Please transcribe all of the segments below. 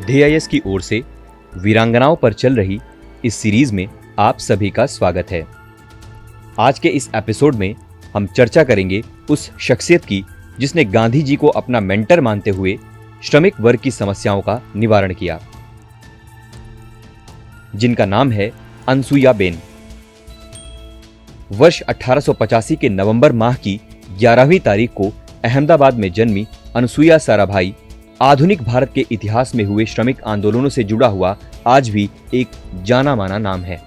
DIS की ओर से वीरांगनाओं पर चल रही इस सीरीज में आप सभी का स्वागत है। आज के इस एपिसोड में हम चर्चा करेंगे उस शख्सियत की जिसने गांधी जी को अपना मेंटर मानते हुए श्रमिक वर्ग की समस्याओं का निवारण किया, जिनका नाम है अनसुया बेन। वर्ष 1885 के नवंबर माह की 11वीं तारीख को अहमदाबाद में जन्मी अनसुया साराभाई आधुनिक भारत के इतिहास में हुए श्रमिक आंदोलनों से जुड़ा हुआ आज भी एक जाना माना नाम है।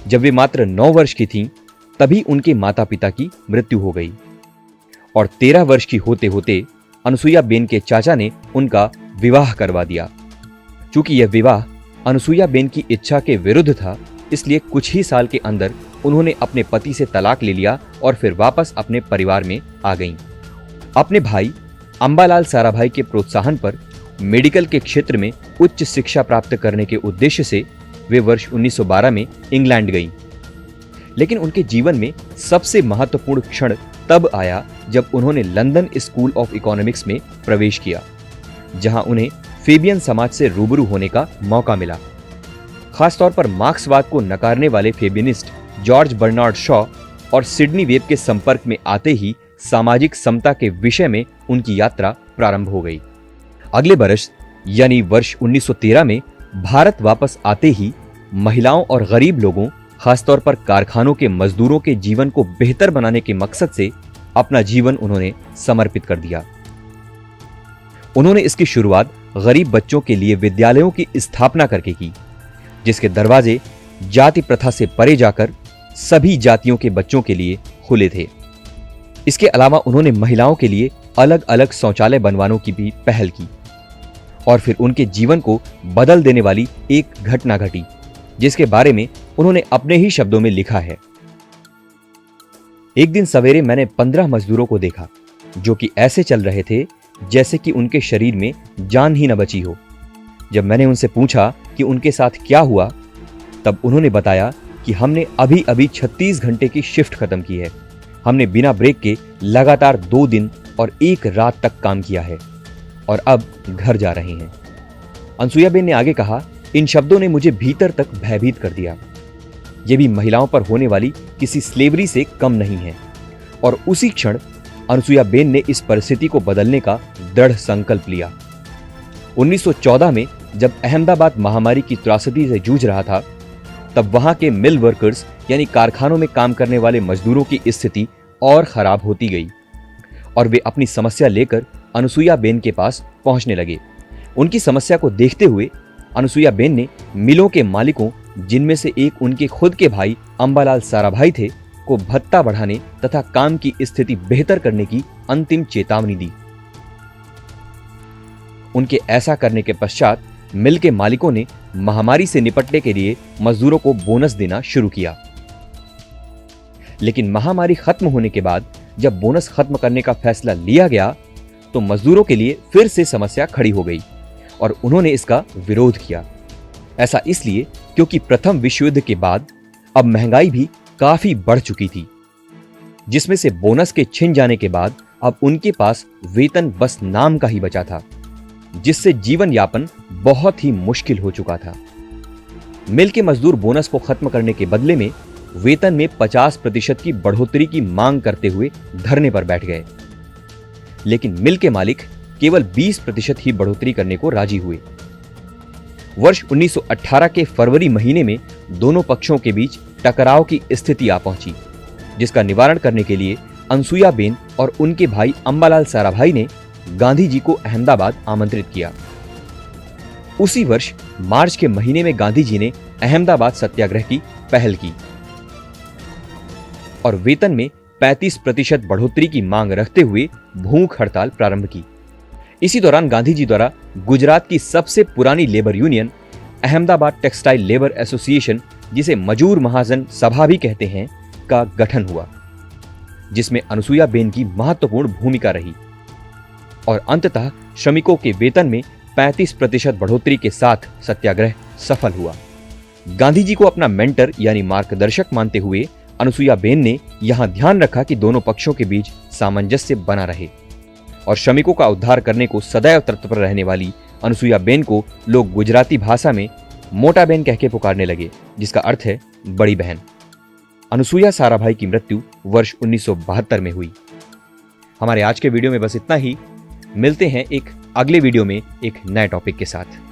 जब वे मात्र 9 वर्ष की थीं, तभी उनके माता पिता की मृत्यु हो गई और 13 वर्ष की होते होते अनसुया बेन के चाचा ने उनका विवाह करवा दिया। चूंकि यह विवाह अनसुया बेन की इच्छा के विरुद्ध था, इसलिए कुछ ही साल के अंदर उन्होंने अपने पति से तलाक ले लिया और फिर वापस अपने परिवार में आ गईं। अपने भाई अंबालाल साराभाई के प्रोत्साहन पर मेडिकल के क्षेत्र में उच्च शिक्षा प्राप्त करने के उद्देश्य से वे वर्ष 1912 में इंग्लैंड गईं। लेकिन उनके जीवन में सबसे महत्वपूर्ण क्षण तब आया जब उन्होंने लंदन स्कूल ऑफ इकोनॉमिक्स में प्रवेश किया, जहां उन्हें फेबियन समाज से रूबरू होने का मौका मिला। खासतौर पर मार्क्सवाद को नकारने वाले फेबियनिस्ट जॉर्ज बर्नार्ड शॉ और सिडनी वेब के संपर्क में आते ही सामाजिक समता के विषय में उनकी यात्रा प्रारंभ हो गई। अगले बरस यानी वर्ष 1913 में भारत वापस आते ही महिलाओं और गरीब लोगों, खासतौर पर कारखानों के मजदूरों के जीवन को बेहतर बनाने के मकसद से अपना जीवन उन्होंने समर्पित कर दिया। उन्होंने इसकी शुरुआत गरीब बच्चों के लिए विद्यालयों की स्थापना करके की, जिसके दरवाजे जाति प्रथा से परे जाकर सभी जातियों के बच्चों के लिए खुले थे। इसके अलावा उन्होंने महिलाओं के लिए अलग अलग शौचालय बनवाने की भी पहल की और फिर उनके जीवन को बदल देने वाली एक घटना घटी, जिसके बारे में उन्होंने अपने ही शब्दों में लिखा है। एक दिन सवेरे मैंने 15 मजदूरों को देखा, जो कि ऐसे चल रहे थे जैसे कि उनके शरीर में जान ही न बची हो। जब मैंने उनसे पूछा कि उनके साथ क्या हुआ, तब उन्होंने बताया कि हमने अभी अभी 36 घंटे की शिफ्ट खत्म की है। हमने बिना ब्रेक के लगातार 2 दिन और 1 रात तक काम किया है और अब घर जा रहे हैं। अनसुया बेन ने आगे कहा, इन शब्दों ने मुझे भीतर तक भयभीत कर दिया। ये भी महिलाओं पर होने वाली किसी स्लेवरी से कम नहीं है। और उसी क्षण अनसुया बेन ने इस परिस्थिति को बदलने का दृढ़ संकल्प लिया। 1914 में जब अहमदाबाद महामारी की त्रासदी से जूझ रहा था, तब वहां के मिल वर्कर्स यानी कारखानों में काम करने वाले मजदूरों की स्थिति और खराब होती गई और वे अपनी समस्या लेकर अनसुया बेन के पास पहुंचने लगे। उनकी समस्या को देखते हुए अनसुया बेन ने मिलों के मालिकों, जिनमें से एक उनके खुद के भाई अंबालाल साराभाई थे, को भत्ता बढ़ाने तथा काम की स्थिति बेहतर करने की अंतिम चेतावनी दी। उनके ऐसा करने के पश्चात मिल के मालिकों ने महामारी से निपटने के लिए मजदूरों को बोनस देना शुरू किया। लेकिन महामारी खत्म होने के बाद जब बोनस खत्म करने का फैसला लिया गया, तो मजदूरों के लिए फिर से समस्या खड़ी हो गई और उन्होंने इसका विरोध किया। ऐसा इसलिए क्योंकि प्रथम विश्व युद्ध के बाद अब महंगाई भी काफी बढ़ चुकी थी, जिसमें से बोनस के छिन जाने के बाद अब उनके पास वेतन बस नाम का ही बचा था, जिससे जीवन यापन बहुत ही मुश्किल हो चुका था। मिल के मजदूर बोनस को खत्म करने के बदले में वेतन में 50% की बढ़ोतरी की मांग करते हुए धरने पर बैठ गए, लेकिन मिल के मालिक केवल 20% ही बढ़ोतरी करने को राजी हुए। वर्ष 1918 के फरवरी महीने में दोनों पक्षों के बीच टकराव की स्थिति आ पहुंची, जिसका निवारण करने के लिए अनसुया बेन और उनके भाई अंबालाल साराभाई ने गांधी जी को अहमदाबाद आमंत्रित किया। उसी वर्ष मार्च के महीने में गांधी जी ने अहमदाबाद सत्याग्रह की पहल की और वेतन में 35% बढ़ोतरी की मांग रखते हुए भूख हड़ताल प्रारंभ की। इसी दौरान गांधी जी द्वारा गुजरात की सबसे पुरानी labour union Ahmedabad textile labour association, जिसे मजूर महाजन सभा भी कहते हैं, का गठन हुआ, जिसमें अनसुया बेन की महत्वपूर्ण भूमिका रही और अंततः श्रमिकों के वेतन में 35% बढ़ोतरी के साथ सत्याग्रह सफल हुआ। गांधी जी को अपना मेंटर यानी मार्गदर्शक मानते हुए अनसुया बेन ने यहां ध्यान रखा कि दोनों पक्षों के बीच सामंजस्य बना रहे और श्रमिकों का उद्धार करने को सदैव तत्पर रहने वाली अनुसुईया बेन को लोग गुजराती भाषा में मोटा बेन कह के पुकारने लगे, जिसका अर्थ है बड़ी बहन। अनुसुईया साराभाई की मृत्यु वर्ष 1972 में हुई। हमारे आज के वीडियो में बस इतना ही। मिलते हैं एक अगले वीडियो में एक नए टॉपिक के साथ।